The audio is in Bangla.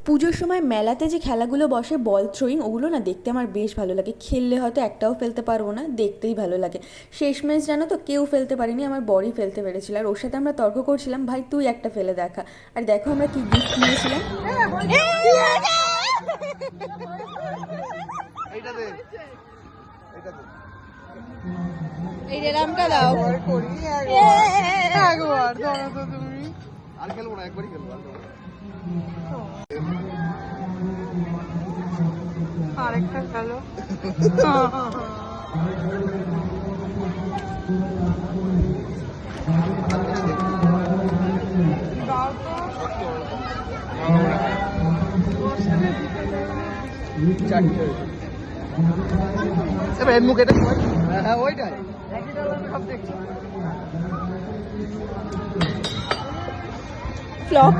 পুজোর সময় মেলাতে যে খেলাগুলো বসে বল থ্রোয়িং, ওগুলো না দেখতে আমার বেশ ভালো লাগে। খেললে হয়তো একটাও ফেলতে পারবো না, দেখতেই ভালো লাগে। শেষমেশ জানো তো কেউ ফেলতে পারিনি, আমার বরই ফেলতে পেরেছিল। আর ওর সাথে আমরা তর্ক করছিলাম, ভাই তুই একটা ফেলে দেখা। আর দেখো আমরা কি গিফট নিয়েছিলাম। এই যে রামটা দাও। একবার ধরো তো তুমি। আর খেলবো না, একবারই খেলবো। আরেকটা খেলো। এবার মুখ এটা হ্যাঁ ওইটাই সব দেখছি। ফ্লপ।